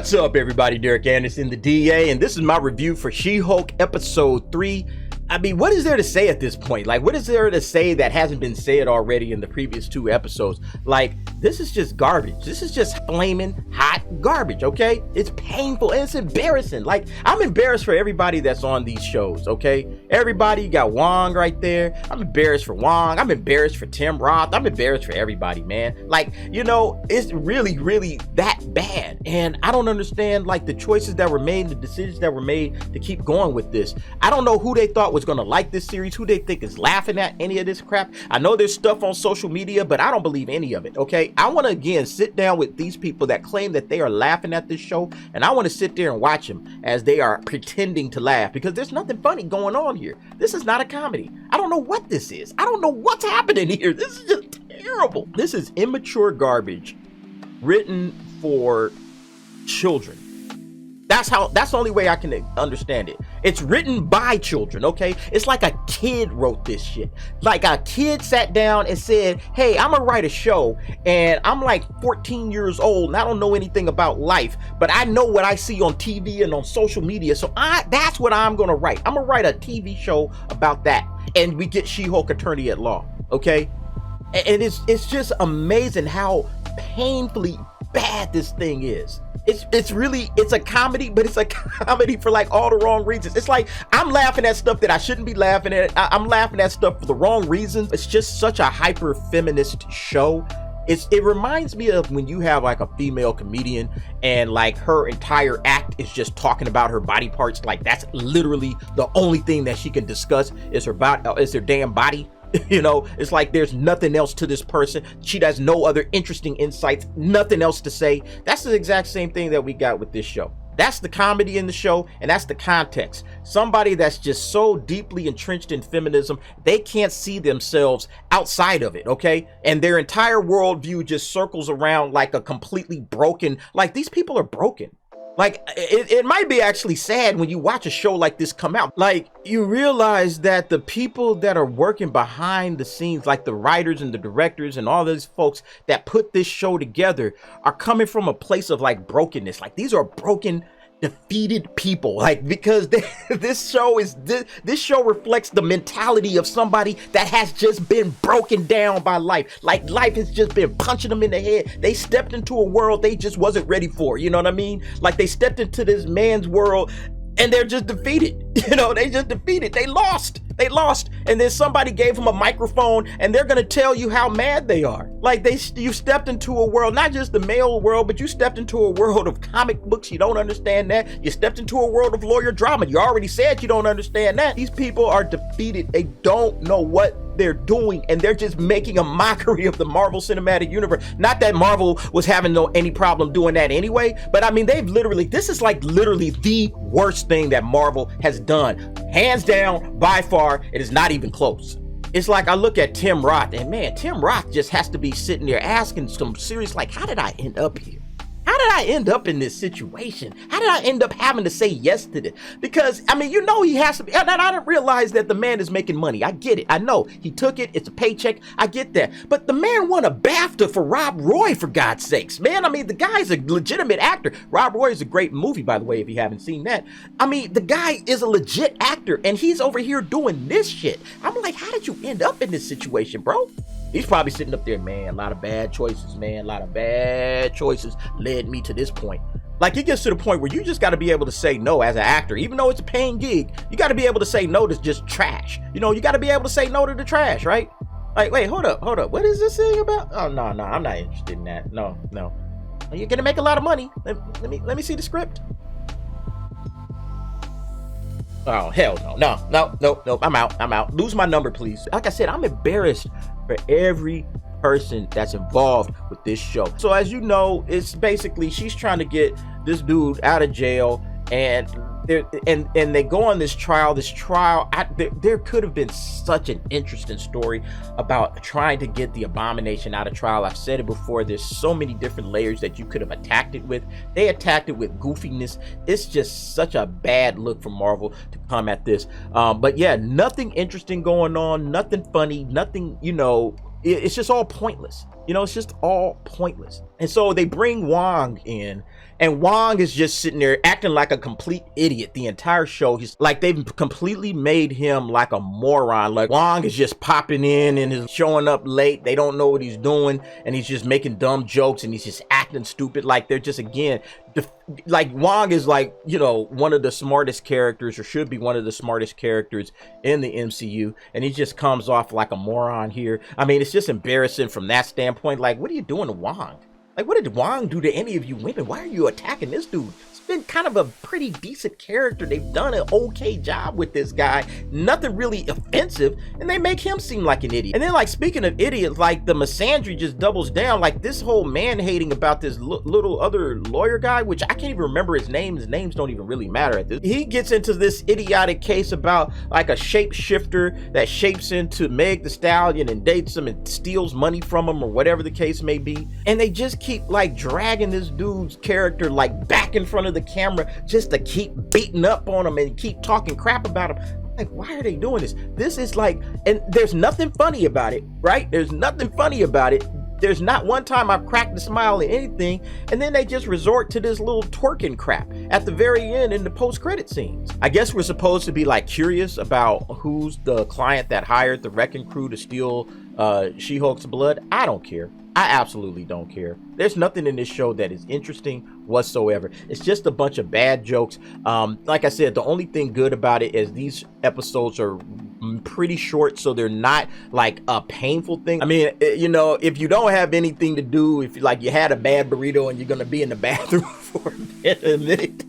What's up, everybody? Derek Anderson, the DA, and this is my review for She-Hulk episode 3. I mean, what is there to say at this point? Like, what is there to say that hasn't been said already in the previous 2 episodes? Like, this is just garbage. This is just flaming hot garbage, okay? It's painful and it's embarrassing. Like, I'm embarrassed for everybody that's on these shows, okay? Everybody, you got Wong right there. I'm embarrassed for Wong. I'm embarrassed for Tim Roth. I'm embarrassed for everybody, man. Like, you know, it's really, really that bad. And I don't understand, like, the choices that were made, the decisions that were made to keep going with this. I don't know who they thought was gonna like this series, who they think is laughing at any of this crap. I know there's stuff on social media, but I don't believe any of it, okay? I want to again sit down with these people that claim that they are laughing at this show, and I want to sit there and watch them as they are pretending to laugh, because there's nothing funny going on here. This is not a comedy. I don't know what this is. I don't know what's happening here. This is just terrible. This is immature garbage written for children. That's the only way I can understand it. It's written by children, okay? It's like a kid wrote this shit. Like a kid sat down and said, hey, I'm gonna write a show, and I'm like 14 years old and I don't know anything about life, but I know what I see on TV and on social media, so that's what I'm gonna write. I'm gonna write a TV show about that, and we get She-Hulk Attorney at Law, okay? And it's just amazing how painfully bad this thing is. It's a comedy, but it's a comedy for like all the wrong reasons. It's like I'm laughing at stuff that I shouldn't be laughing at. I'm laughing at stuff for the wrong reasons. It's just such a hyper feminist show. It reminds me of when you have like a female comedian and like her entire act is just talking about her body parts. Like that's literally the only thing that she can discuss is her damn body. You know, it's like there's nothing else to this person. She has no other interesting insights, nothing else to say. That's the exact same thing that we got with this show. That's the comedy in the show, and that's the context. Somebody that's just so deeply entrenched in feminism, they can't see themselves outside of it, okay? And their entire worldview just circles around like a completely broken, like these people are broken. Like, it might be actually sad when you watch a show like this come out. Like, you realize that the people that are working behind the scenes, like the writers and the directors and all those folks that put this show together, are coming from a place of like brokenness. Like, these are broken, defeated people, like, because this show reflects the mentality of somebody that has just been broken down by life. Like life has just been punching them in the head. They stepped into a world they just wasn't ready for, you know what I mean? Like they stepped into this man's world and they're just defeated. You know, they just defeated. They lost. And then somebody gave them a microphone and they're gonna tell you how mad they are. Like you stepped into a world, not just the male world, but you stepped into a world of comic books. You don't understand that. You stepped into a world of lawyer drama. You already said you don't understand that. These people are defeated. They don't know what they're doing, and they're just making a mockery of the Marvel Cinematic Universe. Not that Marvel was having any problem doing that anyway, but I mean, this is like literally the worst thing that Marvel has done. Hands down, by far, it is not even close. It's like I look at Tim Roth, and man, Tim Roth just has to be sitting there asking some serious, like, how did I end up here? How did I end up in this situation? How did I end up having to say yes to this? Because, I mean, you know he has to be, and I didn't realize that the man is making money. I get it. I know. He took it. It's a paycheck. I get that. But the man won a BAFTA for Rob Roy, for God's sakes, man. I mean, the guy's a legitimate actor. Rob Roy is a great movie, by the way, if you haven't seen that. I mean, the guy is a legit actor, and he's over here doing this shit. I'm like, how did you end up in this situation, bro? He's probably sitting up there, man, a lot of bad choices, man. A lot of bad choices led me to this point. Like, it gets to the point where you just got to be able to say no as an actor. Even though it's a paying gig, you got to be able to say no to just trash. You know, you got to be able to say no to the trash, right? Like, wait, hold up. What is this thing about? Oh, no, I'm not interested in that. No. You're going to make a lot of money. Let me see the script. Oh, hell no. I'm out. Lose my number, please. Like I said, I'm embarrassed for every person that's involved with this show. So as you know, it's basically she's trying to get this dude out of jail, and they go on this trial. There could have been such an interesting story about trying to get the Abomination out of trial. I've said it before, there's so many different layers that you could have attacked it with. They attacked it with goofiness. It's just such a bad look for Marvel to come at this. But yeah, nothing interesting going on, nothing funny, nothing, you know, it's just all pointless. You know, it's just all pointless. And so they bring Wong in, and Wong is just sitting there acting like a complete idiot the entire show. He's like, they've completely made him like a moron. Like, Wong is just popping in and is showing up late. They don't know what he's doing, and he's just making dumb jokes, and he's just acting stupid. Like, they're just, again, like, Wong is like, you know, one of the smartest characters, or should be one of the smartest characters in the MCU, and he just comes off like a moron here. I mean, it's just embarrassing from that standpoint. Like, what are you doing to Wong? Like, what did Wong do to any of you women? Why are you attacking this dude? It's been kind of a pretty decent character. They've done an okay job with this guy. Nothing really offensive, and they make him seem like an idiot. And then, like, speaking of idiots, like, the misandry just doubles down. Like, this whole man-hating about this little other lawyer guy, which I can't even remember his name. His names don't even really matter at this. He gets into this idiotic case about, like, a shapeshifter that shapes into Meg the Stallion and dates him and steals money from him, or whatever the case may be. And they just keep, like, dragging this dude's character, like, back in front of the camera just to keep beating up on him and keep talking crap about him. Like, why are they doing this? This is like, and there's nothing funny about it, right? There's nothing funny about it. There's not one time I've cracked a smile at anything, and then they just resort to this little twerking crap at the very end in the post-credit scenes. I guess we're supposed to be, like, curious about who's the client that hired the Wrecking Crew to steal She-Hulk's blood. I don't care. I absolutely don't care. There's nothing in this show that is interesting whatsoever. It's just a bunch of bad jokes. Like I said, the only thing good about it is these episodes are pretty short, so they're not like a painful thing. I mean, you know, if you don't have anything to do, if you had a bad burrito and you're gonna be in the bathroom for a minute,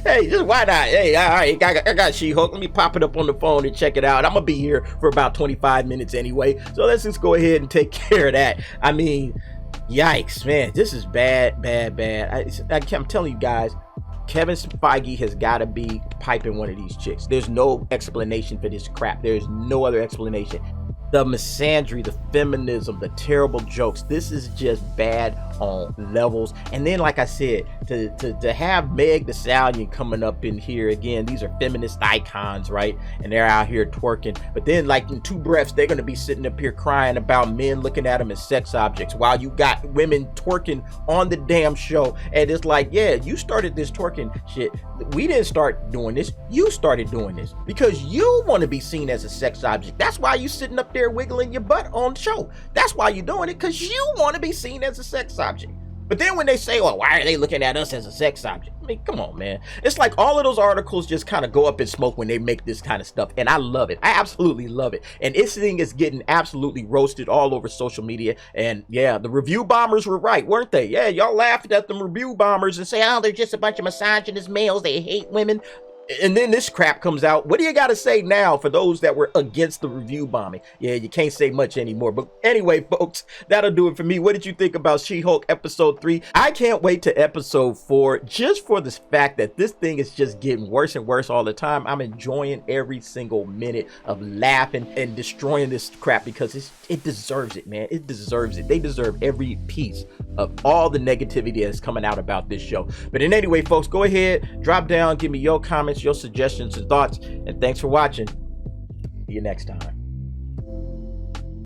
hey, just why not? Hey, all right, I got She-Hulk. Let me pop it up on the phone and check it out. I'm gonna be here for about 25 minutes anyway, so let's just go ahead and take care of that. I mean, yikes, man, this is bad. I'm telling you guys, Kevin Feige has got to be piping one of these chicks. There's no explanation for this crap. There's no other explanation. The misandry, the feminism, the terrible jokes. This is just bad on levels. And then, like I said, to have Meg the Stallion coming up in here again, these are feminist icons, right? And they're out here twerking. But then, like, in two breaths, they're going to be sitting up here crying about men looking at them as sex objects while you got women twerking on the damn show. And it's like, yeah, you started this twerking shit. We didn't start doing this. You started doing this because you want to be seen as a sex object. That's why you sitting up there wiggling your butt on the show. That's why you're doing it, because you want to be seen as a sex object. But then when they say, well, why are they looking at us as a sex object? I mean, come on, man. It's like all of those articles just kind of go up in smoke when they make this kind of stuff. And I love it. I absolutely love it. And this thing is getting absolutely roasted all over social media. And yeah, the review bombers were right, weren't they? Yeah, y'all laughed at them review bombers and say, oh, they're just a bunch of misogynist males. They hate women. And then this crap comes out. What do you got to say now for those that were against the review bombing? Yeah, you can't say much anymore. But anyway, folks, that'll do it for me. What did you think about She-Hulk episode 3? I can't wait to episode 4, just for the fact that this thing is just getting worse and worse all the time. I'm enjoying every single minute of laughing and destroying this crap because it deserves it, man. It deserves it. They deserve every piece of all the negativity that's coming out about this show. But in any way, folks, go ahead, drop down, give me your comments, your suggestions and thoughts, and thanks for watching. See you next time.